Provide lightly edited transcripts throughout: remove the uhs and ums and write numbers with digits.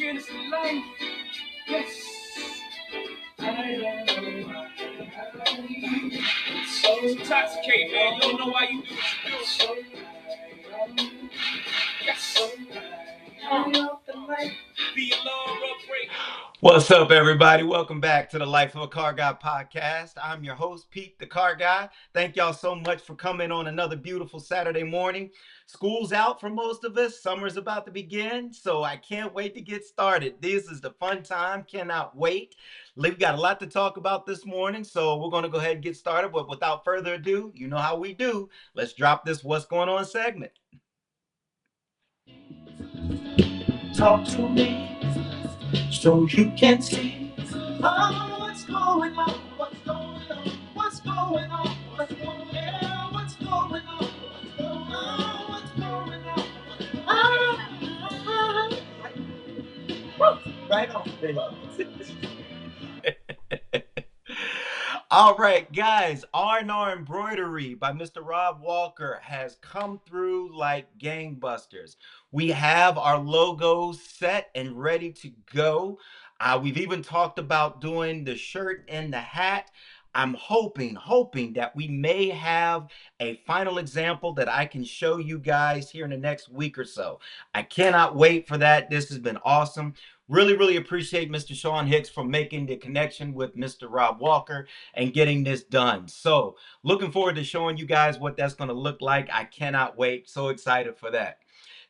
Cheers to life. Yes. I don't know. So intoxicated, man. You don't know why you do what you do. Yes. Be a love break. What's up, everybody? Welcome back to the Life of a Car Guy podcast. I'm your host, Pete, the Car Guy. Thank y'all so much for coming on another beautiful Saturday morning. School's out for most of us. Summer's about to begin, so I can't wait to get started. This is the fun time. Cannot wait. We've got a lot to talk about this morning, so we're going to go ahead and get started. But without further ado, you know how we do. Let's drop this What's Going On segment. Talk to me so you can see what's going on, what's going on, what's going on, what's going on, what's going on, what's going on, right on, baby. All right, guys, R&R Embroidery by Mr. Rob Walker has come through like gangbusters. We have our logos set and ready to go. We've even talked about doing the shirt and the hat. I'm hoping that we may have a final example that I can show you guys here in the next week or so. I cannot wait for that. This has been awesome. Really appreciate Mr. Sean Hicks for making the connection with Mr. Rob Walker and getting this done. So looking forward to showing you guys what that's going to look like. I cannot wait. So excited for that.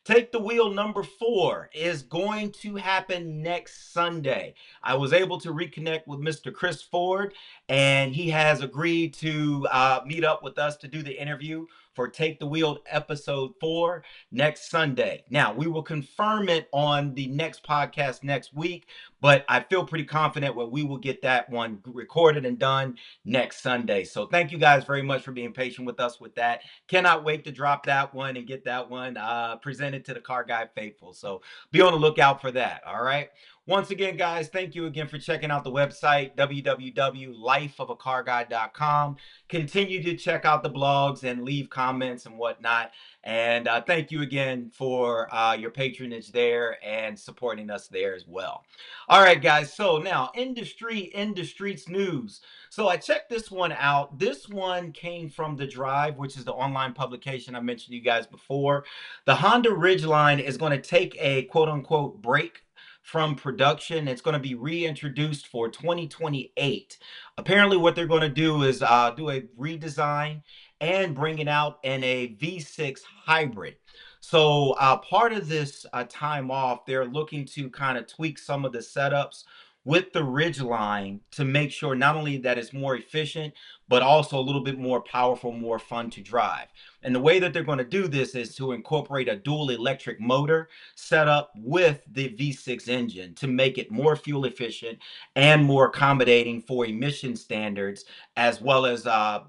Take the Wheel number 4 is going to happen next Sunday. I was able to reconnect with Mr. Chris Ford, and he has agreed to meet up with us to do the interview for Take the Wheel episode 4 next Sunday. Now, we will confirm it on the next podcast next week, but I feel pretty confident that we will get that one recorded and done next Sunday. So thank you guys very much for being patient with us with that. Cannot wait to drop that one and get that one presented to the Car Guy faithful. So be on the lookout for that. All right. Once again, guys, thank you again for checking out the website, www.lifeofacarguy.com. Continue to check out the blogs and leave comments and whatnot. And thank you again for your patronage there and supporting us there as well. All right, guys. So now, industry streets news. So I checked this one out. This one came from The Drive, which is the online publication I mentioned to you guys before. The Honda Ridgeline is going to take a quote unquote break from production. It's going to be reintroduced for 2028. Apparently, what they're going to do is do a redesign and bring it out in a V6 hybrid. So part of this time off, they're looking to kind of tweak some of the setups with the Ridgeline to make sure not only that it's more efficient, but also a little bit more powerful, more fun to drive. And the way that they're going to do this is to incorporate a dual electric motor set up with the V6 engine to make it more fuel efficient and more accommodating for emission standards, as well as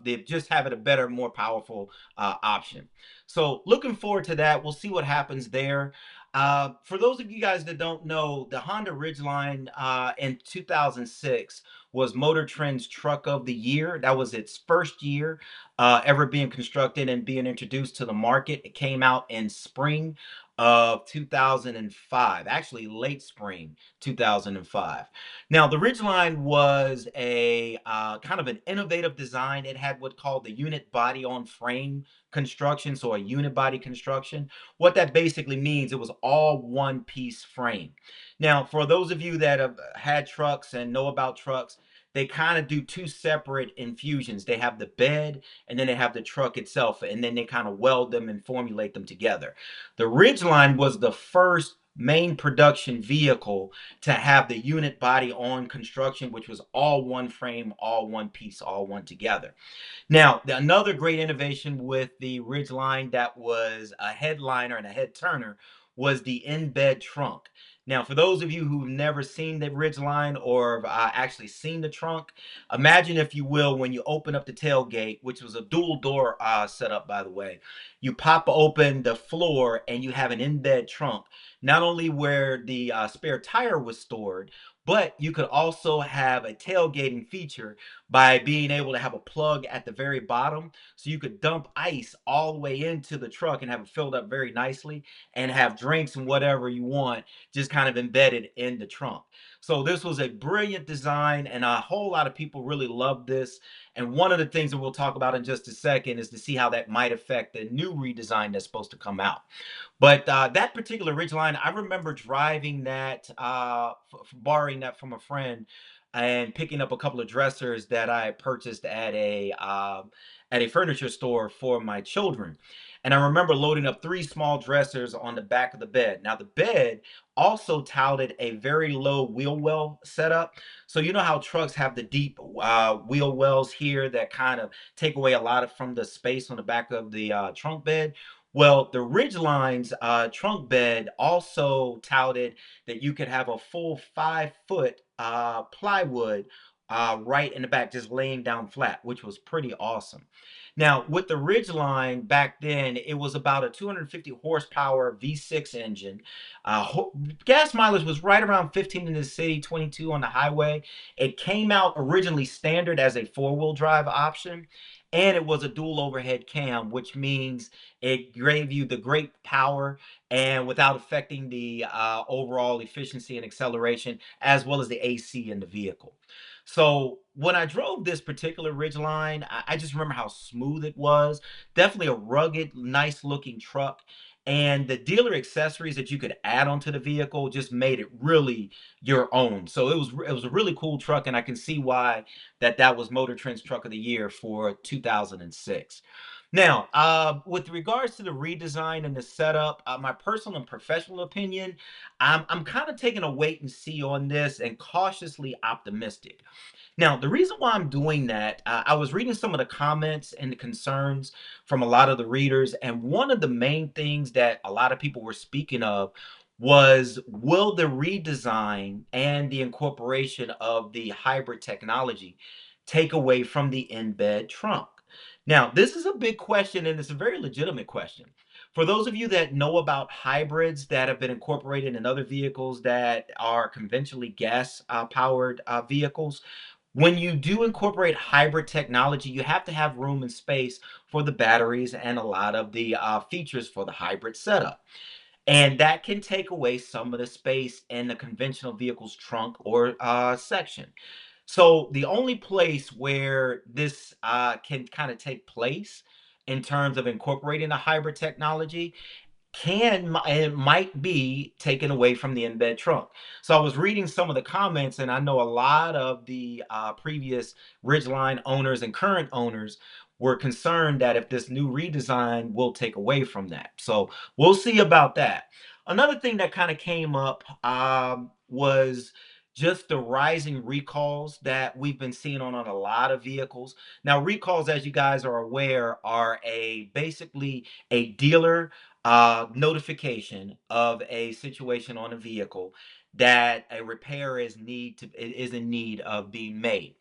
they just have it a better, more powerful option. So looking forward to that. We'll see what happens there. For those of you guys that don't know, the Honda Ridgeline in 2006 was Motor Trend's Truck of the Year. That was its first year ever being constructed and being introduced to the market. It came out in spring of 2005, actually late spring 2005. Now, the Ridgeline was a kind of an innovative design. It had what's called the unit body on frame construction, so a unit body construction. What that basically means, it was all one piece frame. Now, for those of you that have had trucks and know about trucks, they kind of do two separate infusions. They have the bed and then they have the truck itself, and then they kind of weld them and formulate them together. The Ridgeline was the first main production vehicle to have the unit body on construction, which was all one frame, all one piece, all one together. Now, another great innovation with the Ridgeline that was a headliner and a head turner was the in-bed trunk. Now, for those of you who've never seen the Ridgeline or actually seen the trunk, imagine, if you will, when you open up the tailgate, which was a dual door setup, by the way, you pop open the floor and you have an in-bed trunk, not only where the spare tire was stored, But you could also have a tailgating feature by being able to have a plug at the very bottom, so you could dump ice all the way into the truck and have it filled up very nicely, and have drinks and whatever you want just kind of embedded in the trunk. So this was a brilliant design, and a whole lot of people really loved this. And one of the things that we'll talk about in just a second is to see how that might affect the new redesign that's supposed to come out. But that particular Ridgeline, I remember driving that, borrowing that from a friend, and picking up a couple of dressers that I purchased at a furniture store for my children. And I remember loading up three small dressers on the back of the bed. Now the bed also touted a very low wheel well setup. So you know how trucks have the deep wheel wells here that kind of take away a lot of from the space on the back of the trunk bed. Well, the Ridgeline's trunk bed also touted that you could have a full 5 foot plywood right in the back, just laying down flat, which was pretty awesome. Now, with the Ridgeline back then, it was about a 250 horsepower V6 engine. Gas mileage was right around 15 in the city, 22 on the highway. It came out originally standard as a four-wheel drive option, and it was a dual overhead cam, which means it gave you the great power and without affecting the overall efficiency and acceleration, as well as the AC in the vehicle. So when I drove this particular Ridgeline, I just remember how smooth it was. Definitely a rugged, nice looking truck. And the dealer accessories that you could add onto the vehicle just made it really your own. So it was a really cool truck, and I can see why that was Motor Trend's Truck of the Year for 2006. Now, with regards to the redesign and the setup, my personal and professional opinion, I'm kind of taking a wait and see on this and cautiously optimistic. Now, the reason why I'm doing that, I was reading some of the comments and the concerns from a lot of the readers, and one of the main things that a lot of people were speaking of was, will the redesign and the incorporation of the hybrid technology take away from the embed trunk? Now, this is a big question, and it's a very legitimate question. For those of you that know about hybrids that have been incorporated in other vehicles that are conventionally gas powered vehicles, when you do incorporate hybrid technology, you have to have room and space for the batteries and a lot of the features for the hybrid setup. And that can take away some of the space in the conventional vehicle's trunk or section. So the only place where this can kind of take place in terms of incorporating a hybrid technology it might be taken away from the embed trunk. So I was reading some of the comments, and I know a lot of the previous Ridgeline owners and current owners were concerned that if this new redesign will take away from that. So we'll see about that. Another thing that kind of came up was just the rising recalls that we've been seeing on a lot of vehicles. Now, recalls, as you guys are aware, are a basically a dealer notification of a situation on a vehicle that a repair is in need of being made.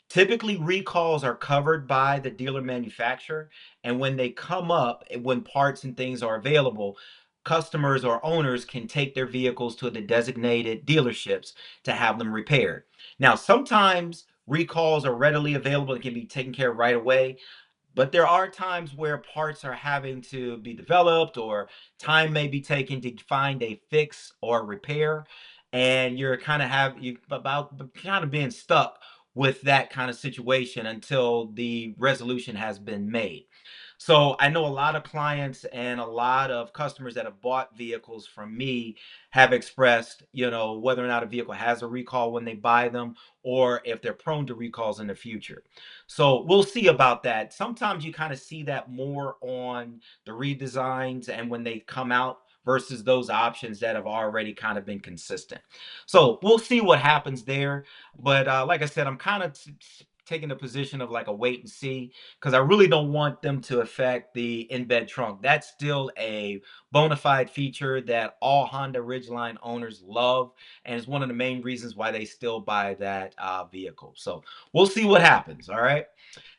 Typically, recalls are covered by the dealer manufacturer, and when they come up, when parts and things are available, customers or owners can take their vehicles to the designated dealerships to have them repaired. Now, sometimes recalls are readily available and can be taken care of right away. But there are times where parts are having to be developed, or time may be taken to find a fix or repair, and you're kind of have you about kind of being stuck with that kind of situation until the resolution has been made. So I know a lot of clients and a lot of customers that have bought vehicles from me have expressed, whether or not a vehicle has a recall when they buy them, or if they're prone to recalls in the future. So we'll see about that. Sometimes you kind of see that more on the redesigns and when they come out versus those options that have already kind of been consistent. So we'll see what happens there. But like I said, I'm kind of taking a position of like a wait and see, because I really don't want them to affect the in-bed trunk. That's still a bona fide feature that all Honda Ridgeline owners love, and it's one of the main reasons why they still buy that vehicle. So we'll see what happens. All right.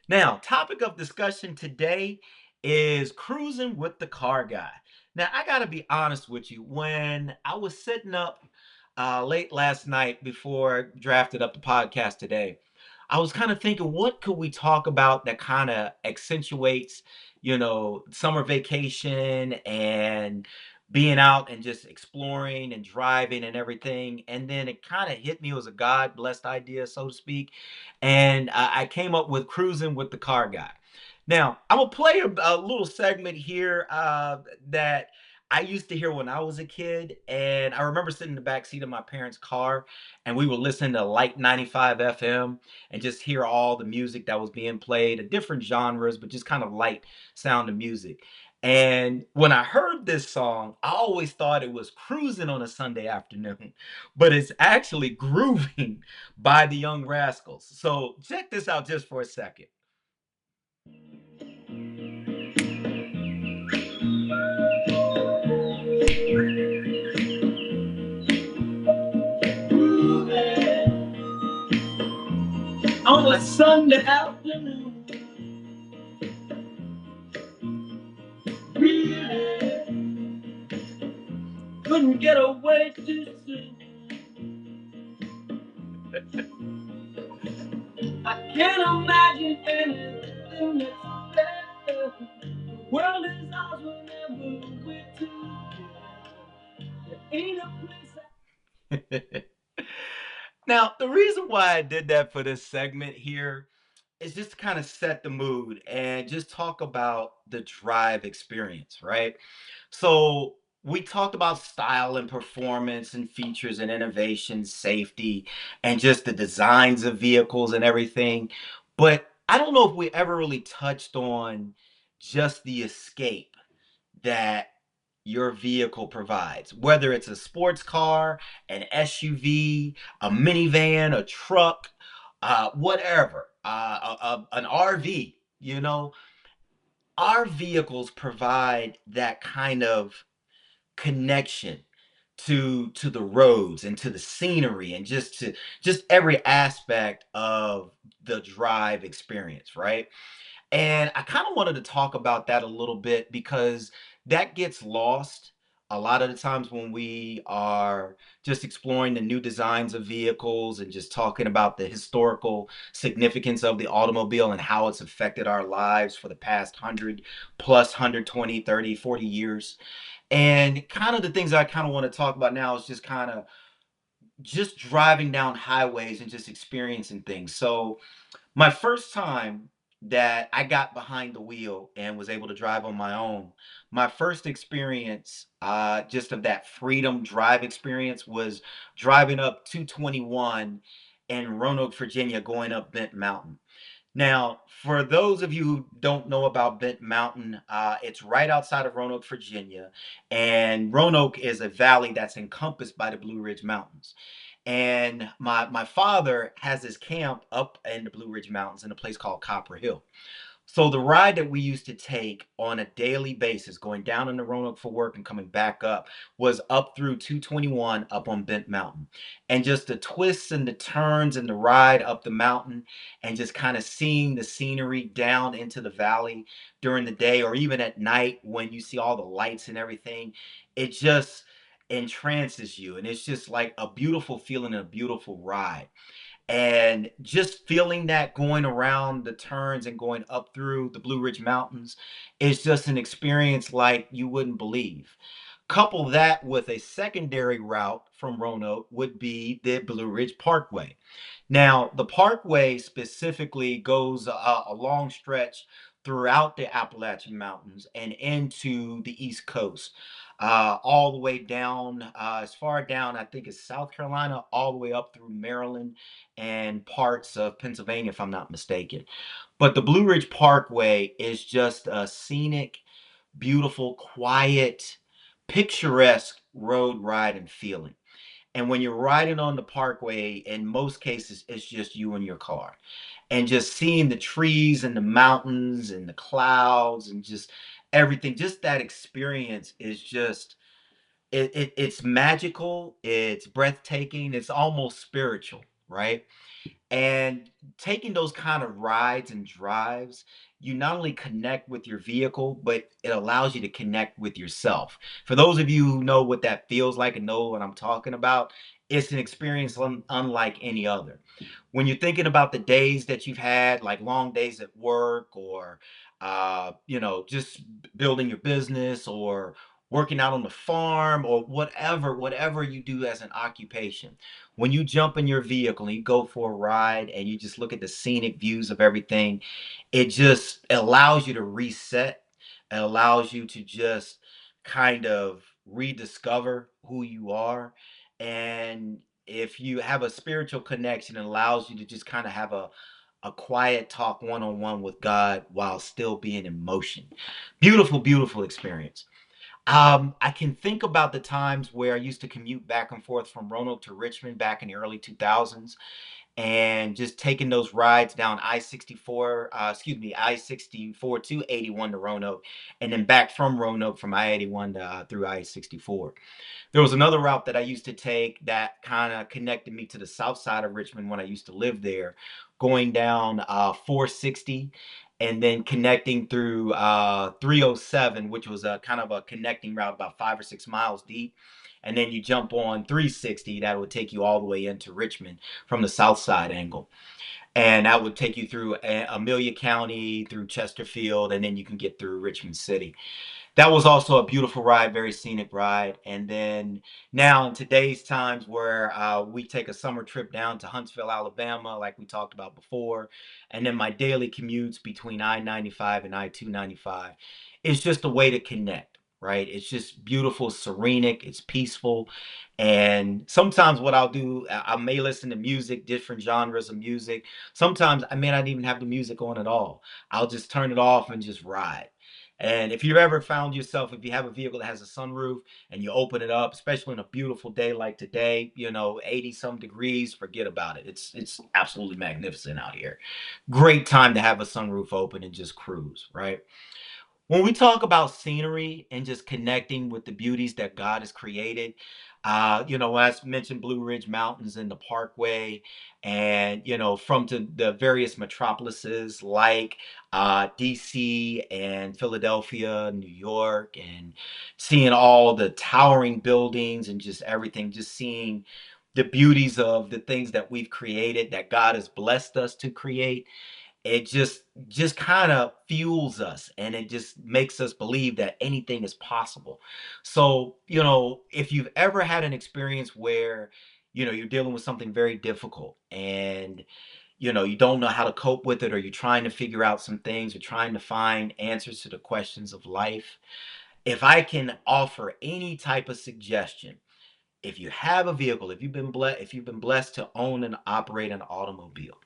Now, topic of discussion today is cruising with the car guy. Now, I got to be honest with you. When I was setting up late last night before I drafted up the podcast today, I was kind of thinking, what could we talk about that kind of accentuates, summer vacation and being out and just exploring and driving and everything. And then it kind of hit me. It was a God blessed idea, so to speak. And I came up with cruising with the car guy. Now, I'm gonna play a little segment here that I used to hear when I was a kid, and I remember sitting in the back seat of my parents' car, and we would listen to Light 95 FM and just hear all the music that was being played, of different genres, but just kind of light sound of music. And when I heard this song, I always thought it was cruising on a Sunday afternoon, but it's actually grooving by the Young Rascals. So check this out just for a second. On a Sunday afternoon, really couldn't get away too soon. I can't imagine anything that's better. The world is ours whenever we're together. There ain't a place. Now, the reason why I did that for this segment here is just to kind of set the mood and just talk about the drive experience, right? So we talked about style and performance and features and innovation, safety, and just the designs of vehicles and everything. But I don't know if we ever really touched on just the escape that your vehicle provides, whether it's a sports car, an SUV, a minivan, a truck, whatever, an RV, our vehicles provide that kind of connection to the roads and to the scenery and just every aspect of the drive experience, right? And I kind of wanted to talk about that a little bit because that gets lost a lot of the times when we are just exploring the new designs of vehicles and just talking about the historical significance of the automobile and how it's affected our lives for the past 100 plus 120, 30, 40 years. And kind of the things I kind of want to talk about now is just kind of just driving down highways and just experiencing things. So, my first time that I got behind the wheel and was able to drive on my own, my first experience, just of that freedom drive experience, was driving up 221 in Roanoke, Virginia, going up Bent Mountain. Now, for those of you who don't know about Bent Mountain, it's right outside of Roanoke, Virginia, and Roanoke is a valley that's encompassed by the Blue Ridge Mountains. And my father has his camp up in the Blue Ridge Mountains in a place called Copper Hill. So the ride that we used to take on a daily basis, going down into Roanoke for work and coming back up, was up through 221 up on Bent Mountain. And just the twists and the turns and the ride up the mountain and just kind of seeing the scenery down into the valley during the day or even at night when you see all the lights and everything, it just entrances you. And it's just like a beautiful feeling and a beautiful ride. And just feeling that going around the turns and going up through the Blue Ridge Mountains is just an experience like you wouldn't believe. Couple that with a secondary route from Roanoke would be the Blue Ridge Parkway. Now, the parkway specifically goes a long stretch throughout the Appalachian Mountains and into the East Coast, all the way down, as far down, I think, as South Carolina, all the way up through Maryland and parts of Pennsylvania, if I'm not mistaken. But the Blue Ridge Parkway is just a scenic, beautiful, quiet, picturesque road ride and feeling. And when you're riding on the parkway, in most cases, it's just you and your car. And just seeing the trees and the mountains and the clouds and just everything, just that experience is just it's magical, it's breathtaking, it's almost spiritual, right? And taking those kind of rides and drives, you not only connect with your vehicle, but it allows you to connect with yourself. For those of you who know what that feels like and know what I'm talking about, it's an experience unlike any other. When you're thinking about the days that you've had, like long days at work, or just building your business, or working out on the farm, or whatever you do as an occupation, when you jump in your vehicle and you go for a ride and you just look at the scenic views of everything, it just allows you to reset. It allows you to just kind of rediscover who you are. And if you have a spiritual connection, it allows you to just kind of have a quiet talk one-on-one with God while still being in motion. Beautiful, beautiful experience. I can think about the times where I used to commute back and forth from Roanoke to Richmond back in the early 2000s, and just taking those rides down I-64 to 81 to Roanoke, and then back from Roanoke from I-81 to, through I-64. There was another route that I used to take that kind of connected me to the south side of Richmond when I used to live there, going down 460 and then connecting through 307, which was a kind of a connecting route about 5 or 6 miles deep. And then you jump on 360, that would take you all the way into Richmond from the south side angle. And that would take you through Amelia County, through Chesterfield, and then you can get through Richmond City. That was also a beautiful ride, very scenic ride. And then now in today's times where we take a summer trip down to Huntsville, Alabama, like we talked about before, and then my daily commutes between I-95 and I-295, it's just a way to connect, right? It's just beautiful, serenic, it's peaceful. And sometimes what I'll do, I may listen to music, different genres of music. Sometimes I may not even have the music on at all. I'll just turn it off and just ride. And if you've ever found yourself, if you have a vehicle that has a sunroof and you open it up, especially on a beautiful day like today, 80 some degrees, forget about it. It's absolutely magnificent out here. Great time to have a sunroof open and just cruise, right? When we talk about scenery and just connecting with the beauties that God has created, when I mentioned Blue Ridge Mountains and the Parkway, and from to the various metropolises like DC and Philadelphia, New York, and seeing all the towering buildings and just everything, just seeing the beauties of the things that we've created, that God has blessed us to create. It just kind of fuels us, and it just makes us believe that anything is possible. So if you've ever had an experience where you're dealing with something very difficult, and you don't know how to cope with it, or you're trying to figure out some things, or trying to find answers to the questions of life, if I can offer any type of suggestion, if you have a vehicle, if you've been blessed to own and operate an automobile,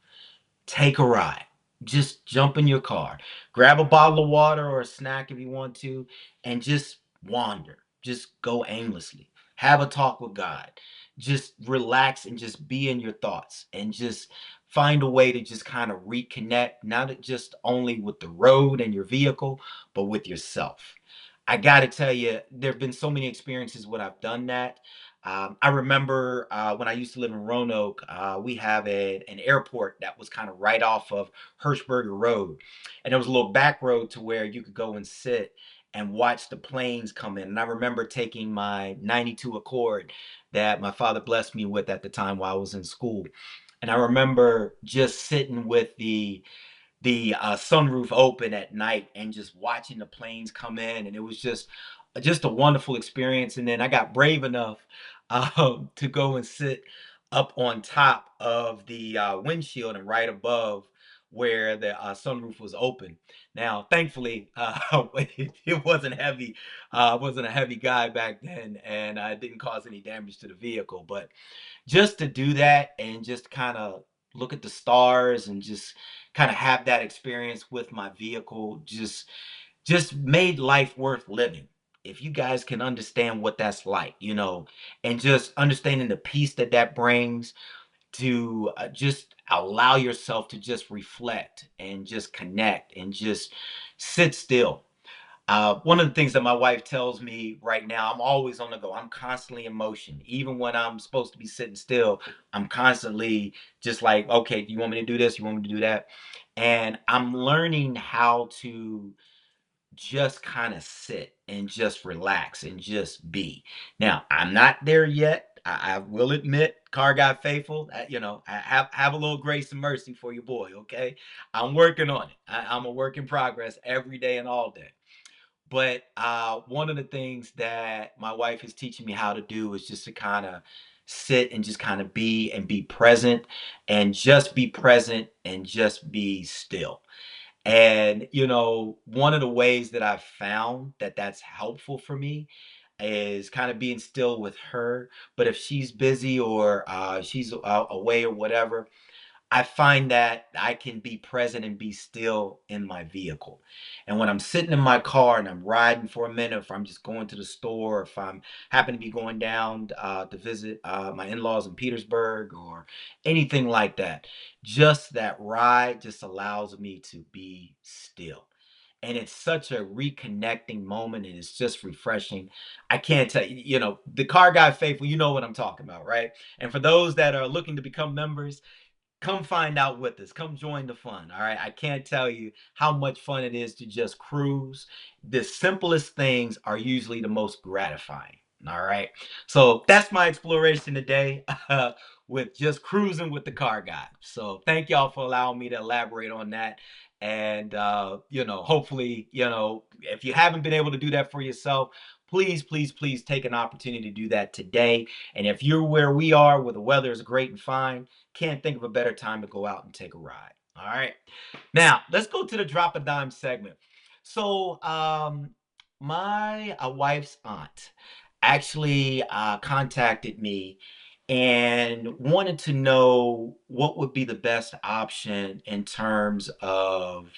take a ride. Just jump in your car, grab a bottle of water or a snack if you want to, and just wander. Just go aimlessly. Have a talk with God. Just relax and just be in your thoughts, and just find a way to just kind of reconnect, not just only with the road and your vehicle, but with yourself. I got to tell you, there have been so many experiences when I've done that. I remember when I used to live in Roanoke, we have an airport that was kind of right off of Hirschberger Road. And there was a little back road to where you could go and sit and watch the planes come in. And I remember taking my 92 Accord that my father blessed me with at the time while I was in school. And I remember just sitting with the sunroof open at night and just watching the planes come in, and it was just a wonderful experience. And then I got brave enough to go and sit up on top of the windshield and right above where the sunroof was open. Now thankfully it wasn't heavy. I wasn't a heavy guy back then, and I didn't cause any damage to the vehicle. But just to do that and just kind of look at the stars and just kind of have that experience with my vehicle just made life worth living. If you guys can understand what that's like, and just understanding the peace that that brings, to just allow yourself to just reflect and just connect and just sit still. One of the things that my wife tells me right now, I'm always on the go. I'm constantly in motion. Even when I'm supposed to be sitting still, I'm constantly just like, okay, do you want me to do this? You want me to do that? And I'm learning how to just kind of sit and just relax and just be. Now, I'm not there yet. I will admit, car guy faithful. I have a little grace and mercy for your boy. Okay, I'm working on it. I'm a work in progress every day and all day. But one of the things that my wife is teaching me how to do is just to kind of sit and just kind of be and be present and just be present and just be still. And, one of the ways that I've found that that's helpful for me is kind of being still with her. But if she's busy or she's away or whatever, I find that I can be present and be still in my vehicle. And when I'm sitting in my car and I'm riding for a minute, if I'm just going to the store, if I'm happen to be going down to visit my in-laws in Petersburg or anything like that, just that ride just allows me to be still. And it's such a reconnecting moment and it's just refreshing. I can't tell you, the car guy faithful, you know what I'm talking about, right? And for those that are looking to become members, come find out with us. Come join the fun. All right. I can't tell you how much fun it is to just cruise. The simplest things are usually the most gratifying. All right. So that's my exploration today with just cruising with the car guy. So thank y'all for allowing me to elaborate on that. And, hopefully, if you haven't been able to do that for yourself, please, please, please take an opportunity to do that today. And if you're where we are, where the weather is great and fine, can't think of a better time to go out and take a ride. All right. Now, let's go to the drop a dime segment. So, my wife's aunt actually contacted me and wanted to know what would be the best option in terms of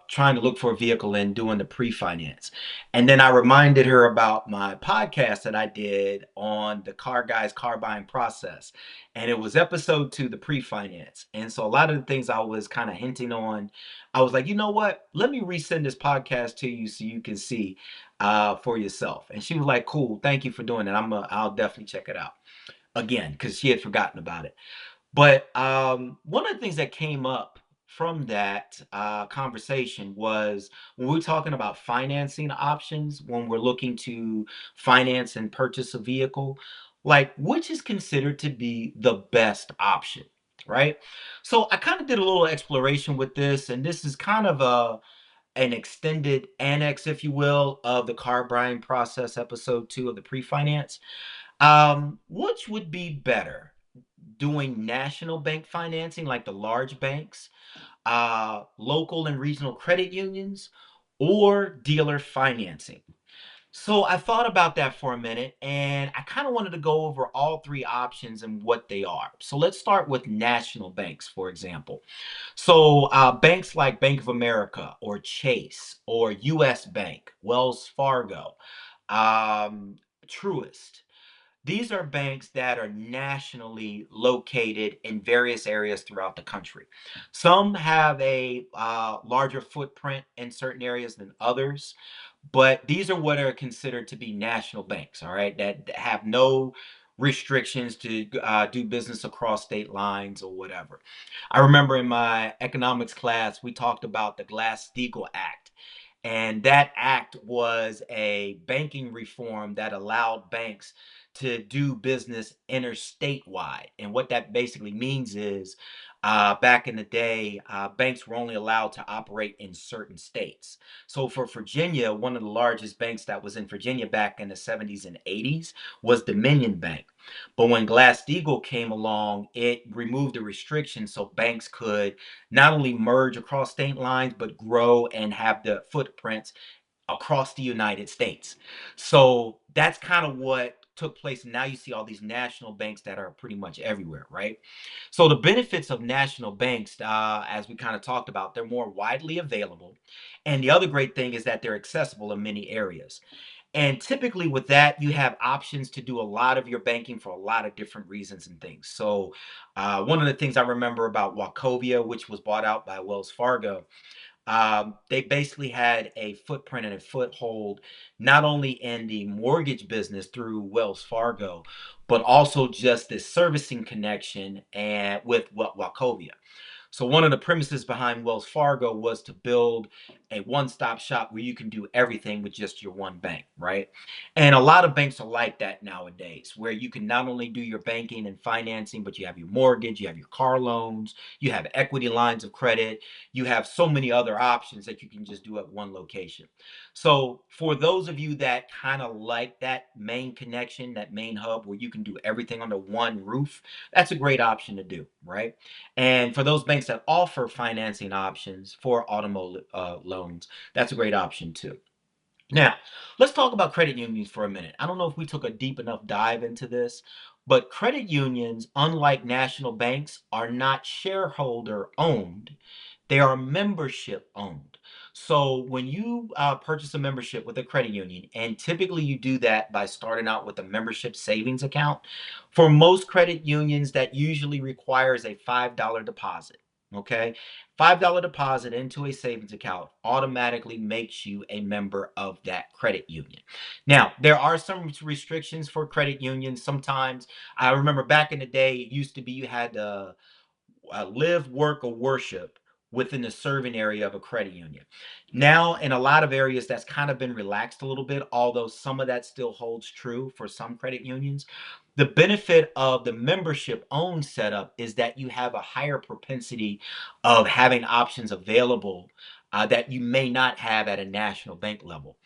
trying to look for a vehicle and doing the pre-finance. And then I reminded her about my podcast that I did on the car guy's car buying process. And it was episode 2, the pre-finance. And so a lot of the things I was kind of hinting on, I was like, you know what? Let me resend this podcast to you so you can see for yourself. And she was like, cool, thank you for doing it. I'll definitely check it out again because she had forgotten about it. But one of the things that came up from that conversation was when we were talking about financing options, when we're looking to finance and purchase a vehicle, like which is considered to be the best option, right? So I kind of did a little exploration with this, and this is kind of an extended annex, if you will, of the car buying process, episode 2 of the pre-finance. Which would be better? Doing national bank financing like the large banks, local and regional credit unions, or dealer financing. So I thought about that for a minute and I kind of wanted to go over all three options and what they are. So let's start with national banks, for example. So banks like Bank of America or Chase or US Bank, Wells Fargo, um, Truist. These are banks that are nationally located in various areas throughout the country. Some have a larger footprint in certain areas than others, but these are what are considered to be national banks, all right, that have no restrictions to do business across state lines or whatever. I remember in my economics class, we talked about the Glass-Steagall Act. And that act was a banking reform that allowed banks to do business interstate wide. And what that basically means is back in the day, banks were only allowed to operate in certain states. So for Virginia, one of the largest banks that was in Virginia back in the 70s and 80s was Dominion Bank. But when Glass-Steagall came along, it removed the restrictions so banks could not only merge across state lines, but grow and have the footprints across the United States. So that's kind of what took place. And now you see all these national banks that are pretty much everywhere, right? So the benefits of national banks, as we kind of talked about, they're more widely available. And the other great thing is that they're accessible in many areas. And typically with that, you have options to do a lot of your banking for a lot of different reasons and things. So one of the things I remember about Wachovia, which was bought out by Wells Fargo, they basically had a footprint and a foothold not only in the mortgage business through Wells Fargo, but also just this servicing connection and with Wachovia. So one of the premises behind Wells Fargo was to build a one-stop shop where you can do everything with just your one bank, right? And a lot of banks are like that nowadays, where you can not only do your banking and financing, but you have your mortgage, you have your car loans, you have equity lines of credit, you have so many other options that you can just do at one location. So for those of you that kind of like that main connection, that main hub where you can do everything under one roof, that's a great option to do, right? And for those banks that offer financing options for automotive loans, that's a great option too. Now, let's talk about credit unions for a minute. I don't know if we took a deep enough dive into this, but credit unions, unlike national banks, are not shareholder owned. They are membership owned. So when you purchase a membership with a credit union, and typically you do that by starting out with a membership savings account, for most credit unions, that usually requires a $5 deposit. Okay. $5 deposit into a savings account automatically makes you a member of that credit union. Now, there are some restrictions for credit unions. Sometimes I remember back in the day, it used to be you had to live, work, or worship within the serving area of a credit union. Now, in a lot of areas, that's kind of been relaxed a little bit, although some of that still holds true for some credit unions. The benefit of the membership owned setup is that you have a higher propensity of having options available that you may not have at a national bank level.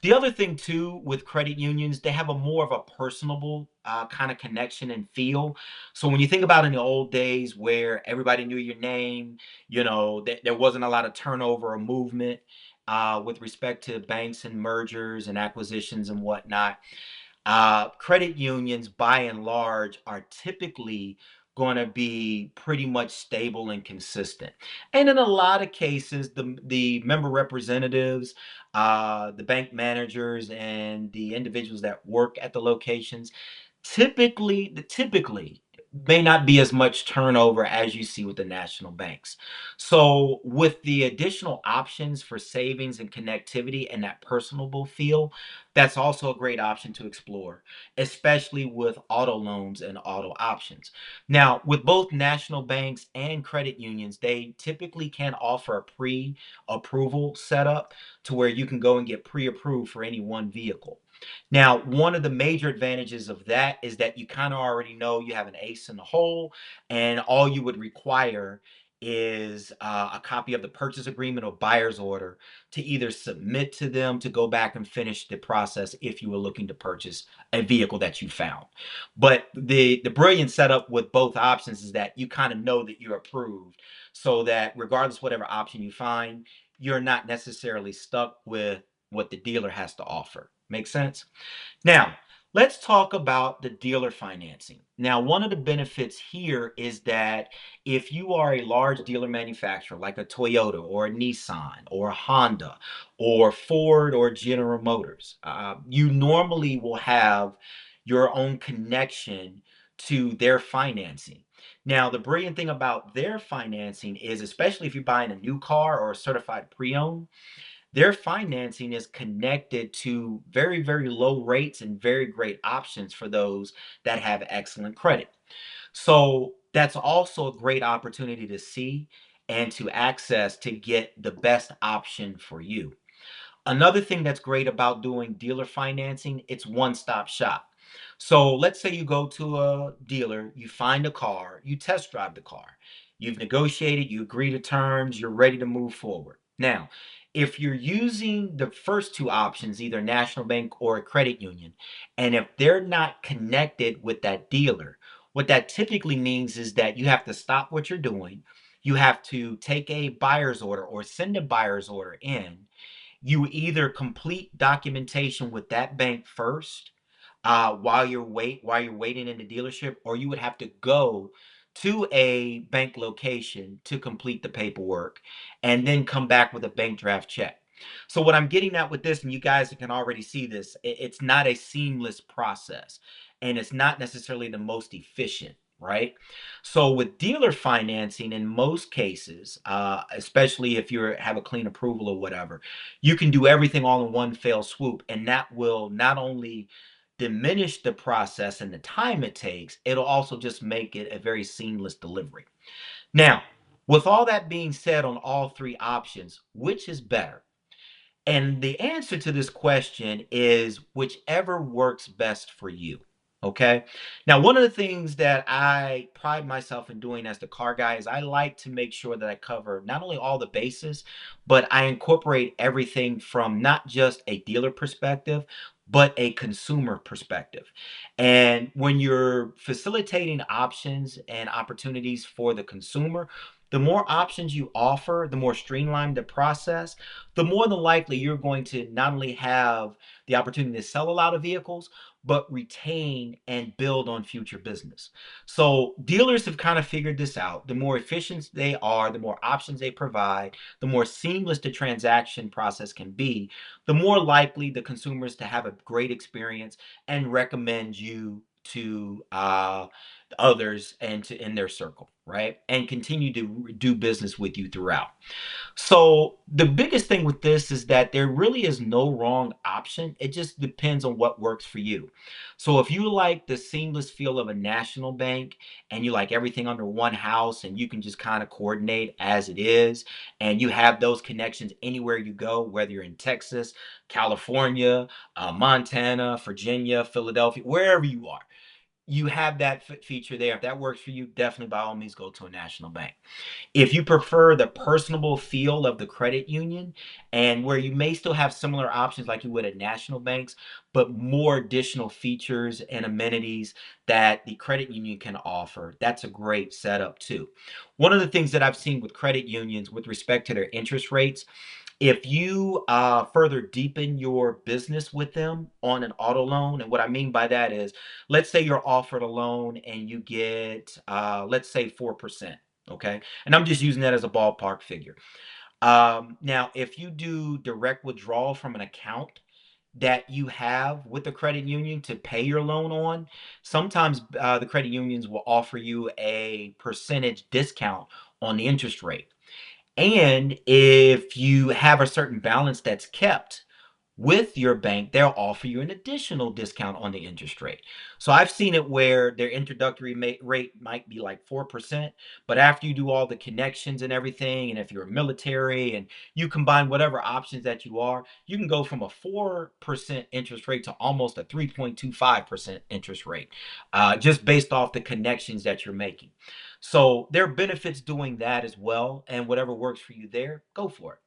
The other thing too with credit unions, they have a more of a personable kind of connection and feel. So when you think about in the old days where everybody knew your name, there wasn't a lot of turnover or movement with respect to banks and mergers and acquisitions and whatnot. Credit unions, by and large, are typically going to be pretty much stable and consistent. And in a lot of cases, the member representatives, the bank managers, and the individuals that work at the locations typically may not be as much turnover as you see with the national banks. So with the additional options for savings and connectivity and that personable feel, that's also a great option to explore, especially with auto loans and auto options. Now, with both national banks and credit unions, they typically can offer a pre-approval setup to where you can go and get pre-approved for any one vehicle. Now, one of the major advantages of that is that you kind of already know you have an ace in the hole, and all you would require is a copy of the purchase agreement or buyer's order to either submit to them to go back and finish the process if you were looking to purchase a vehicle that you found. But the brilliant setup with both options is that you kind of know that you're approved, so that regardless whatever option you find, you're not necessarily stuck with what the dealer has to offer. Make sense? Now, let's talk about the dealer financing. Now, one of the benefits here is that if you are a large dealer manufacturer like a Toyota or a Nissan or a Honda or Ford or General Motors, you normally will have your own connection to their financing. Now, the brilliant thing about their financing is, especially if you're buying a new car or a certified pre-owned, their financing is connected to very, very low rates and very great options for those that have excellent credit. So that's also a great opportunity to see and to access to get the best option for you. Another thing that's great about doing dealer financing, it's one-stop shop. So let's say you go to a dealer, you find a car, you test drive the car. You've negotiated, you agree to terms, you're ready to move forward. Now, if you're using the first two options, either National Bank or a credit union, and if they're not connected with that dealer, what that typically means is that you have to stop what you're doing. You have to take a buyer's order or send a buyer's order in. You either complete documentation with that bank first while you're waiting in the dealership, or you would have to go to a bank location to complete the paperwork and then come back with a bank draft check. So what I'm getting at with this, and you guys can already see this, it's not a seamless process, and it's not necessarily the most efficient, right? So with dealer financing, in most cases, especially if you have a clean approval or whatever, you can do everything all in one fell swoop, and that will not only diminish the process and the time it takes, it'll also just make it a very seamless delivery. Now, With all that being said on all three options, which is better? And the answer to this question is whichever works best for you. Okay. Now, one of the things that I pride myself in doing as the car guy is I like to make sure that I cover not only all the bases, but I incorporate everything from not just a dealer perspective, but a consumer perspective. And when you're facilitating options and opportunities for the consumer, the more options you offer, the more streamlined the process, the more than likely you're going to not only have the opportunity to sell a lot of vehicles, but retain and build on future business. So dealers have kind of figured this out. The more efficient they are, the more options they provide, the more seamless the transaction process can be, the more likely the consumers to have a great experience and recommend you to others and to in their circle, right? And continue to do business with you throughout. So the biggest thing with this is that there really is no wrong option. It just depends on what works for you. So if you like the seamless feel of a national bank and you like everything under one house and you can just kind of coordinate as it is and you have those connections anywhere you go, whether you're in Texas, California, Montana, Virginia, Philadelphia, wherever you are, you have that feature there. If that works for you, definitely by all means go to a national bank. If you prefer the personable feel of the credit union and where you may still have similar options like you would at national banks, but more additional features and amenities that the credit union can offer, that's a great setup too. One of the things that I've seen with credit unions with respect to their interest rates, if you further deepen your business with them on an auto loan, and what I mean by that is, let's say you're offered a loan and you get, let's say 4%. Okay. And I'm just using that as a ballpark figure. Now, if you do direct withdrawal from an account that you have with the credit union to pay your loan on, sometimes the credit unions will offer you a percentage discount on the interest rate. And if you have a certain balance that's kept with your bank, they'll offer you an additional discount on the interest rate. So I've seen it where their introductory rate might be like 4%, but after you do all the connections and everything, and if you're a military and you combine whatever options that you are, you can go from a 4% interest rate to almost a 3.25% interest rate, just based off the connections that you're making. So there are benefits doing that as well, and whatever works for you there, go for it.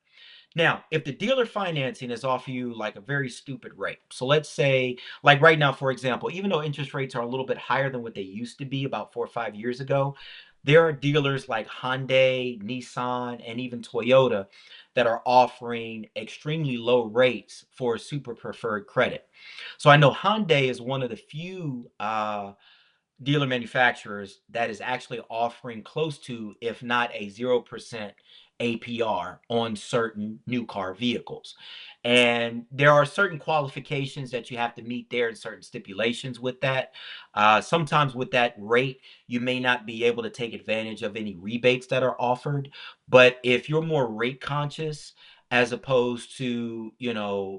Now, if the dealer financing is offering you like a very stupid rate, so let's say, like right now, for example, even though interest rates are a little bit higher than what they used to be about 4 or 5 years ago, there are dealers like Hyundai, Nissan, and even Toyota that are offering extremely low rates for super preferred credit. So I know Hyundai is one of the few dealer manufacturers that is actually offering close to, if not a 0% APR on certain new car vehicles. And there are certain qualifications that you have to meet there and certain stipulations with that. Sometimes with that rate, you may not be able to take advantage of any rebates that are offered. But if you're more rate conscious, as opposed to,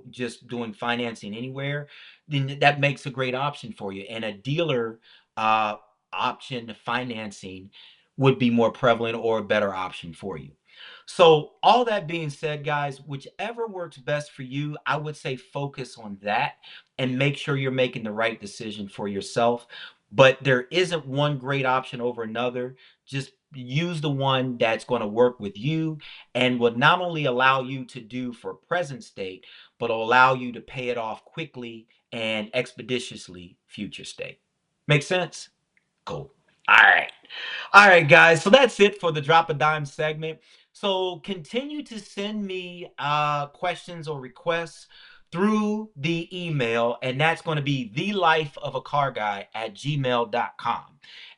just doing financing anywhere, then that makes a great option for you. And a dealer uh, option financing would be more prevalent or a better option for you. So, all that being said, guys, whichever works best for you, I would say focus on that and make sure you're making the right decision for yourself. But there isn't one great option over another. Just use the one that's going to work with you and will not only allow you to do for present state, but will allow you to pay it off quickly and expeditiously future state. Make sense? Cool. All right. All right, guys. So that's it for the Drop a Dime segment. So continue to send me questions or requests through the email, and that's going to be thelifeofacarguy@gmail.com.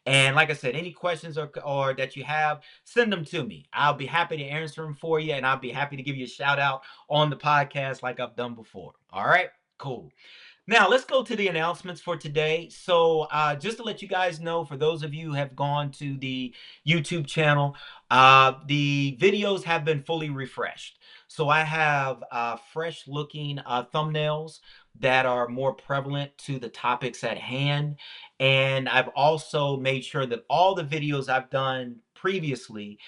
And like I said, any questions or that you have, send them to me. I'll be happy to answer them for you, and I'll be happy to give you a shout out on the podcast like I've done before. All right, cool. Now, let's go to the announcements for today. So, just to let you guys know, for those of you who have gone to the YouTube channel, the videos have been fully refreshed. So, I have fresh looking thumbnails that are more prevalent to the topics at hand. And I've also made sure that all the videos I've done previously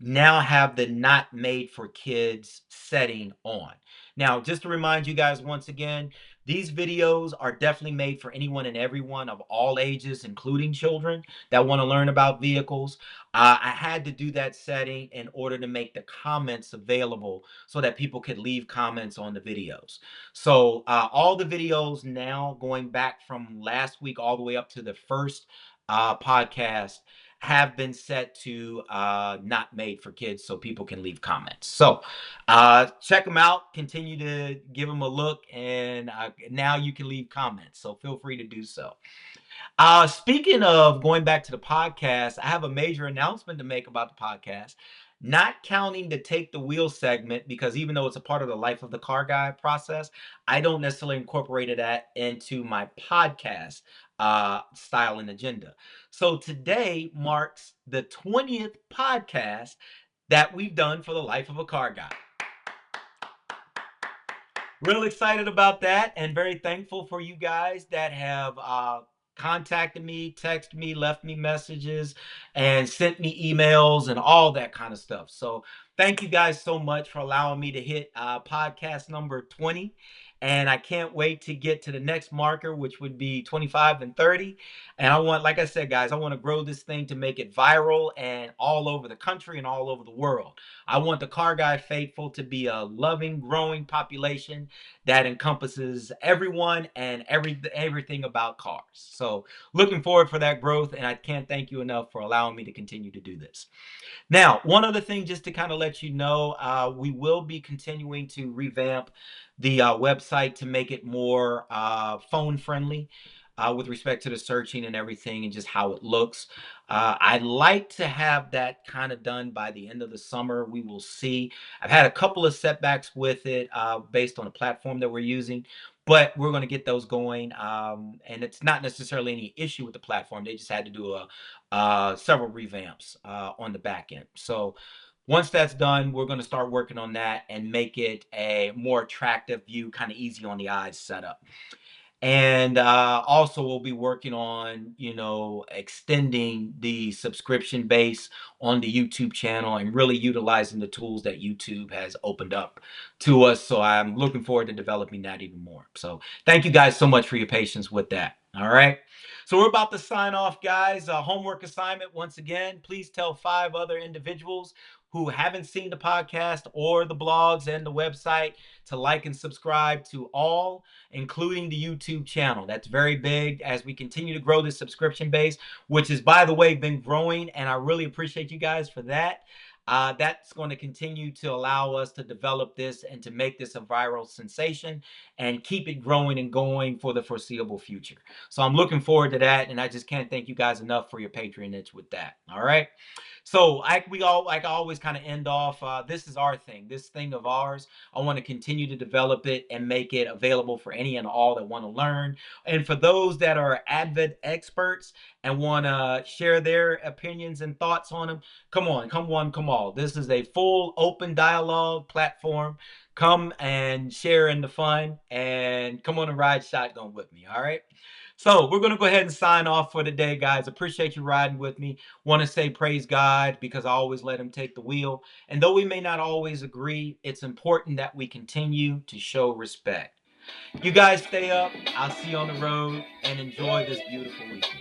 now have the not made for kids setting on. Now, just to remind you guys once again, these videos are definitely made for anyone and everyone of all ages, including children that want to learn about vehicles. I had to do that setting in order to make the comments available so that people could leave comments on the videos. So, all the videos now going back from last week all the way up to the first podcast have been set to not made for kids so people can leave comments. So check them out, continue to give them a look, and now you can leave comments. So feel free to do so. Speaking of going back to the podcast, I have a major announcement to make about the podcast. Not counting the take the wheel segment, because even though it's a part of the life of the car guy process, I don't necessarily incorporate that into my podcast style and agenda. So today marks the 20th podcast that we've done for the life of a car guy. Real excited about that and very thankful for you guys that have contacted me, texted me, left me messages, and sent me emails and all that kind of stuff. So thank you guys so much for allowing me to hit podcast number 20. And I can't wait to get to the next marker, which would be 25 and 30. And I want, like I said, guys, I want to grow this thing to make it viral and all over the country and all over the world. I want the Car Guy Faithful to be a loving, growing population that encompasses everyone and everything about cars. So looking forward for that growth, and I can't thank you enough for allowing me to continue to do this. Now, one other thing, just to kind of let you know, we will be continuing to revamp the website to make it more phone friendly. With respect to the searching and everything and just how it looks. I'd like to have that kind of done by the end of the summer. We will see. I've had a couple of setbacks with it based on the platform that we're using, but we're going to get those going. And it's not necessarily any issue with the platform. They just had to do several revamps on the back end. So once that's done, we're going to start working on that and make it a more attractive view, kind of easy on the eyes setup. And also we'll be working on extending the subscription base on the YouTube channel and really utilizing the tools that YouTube has opened up to us. So I'm looking forward to developing that even more. So thank you guys so much for your patience with that. All right, so we're about to sign off, guys. Homework assignment once again, please tell 5 other individuals who haven't seen the podcast or the blogs and the website to like and subscribe to all, including the YouTube channel. That's very big as we continue to grow this subscription base, which has, by the way, been growing, and I really appreciate you guys for that. That's going to continue to allow us to develop this and to make this a viral sensation and keep it growing and going for the foreseeable future. So I'm looking forward to that, and I just can't thank you guys enough for your patronage with that. All right. So like I always kind of end off. This is our thing. This thing of ours. I want to continue to develop it and make it available for any and all that want to learn. And for those that are avid experts and want to share their opinions and thoughts on them, come on, come one, come all. This is a full open dialogue platform. Come and share in the fun and come on and ride shotgun with me. All right. So we're going to go ahead and sign off for today, guys. Appreciate you riding with me. Want to say praise God because I always let him take the wheel. And though we may not always agree, it's important that we continue to show respect. You guys stay up. I'll see you on the road and enjoy this beautiful weekend.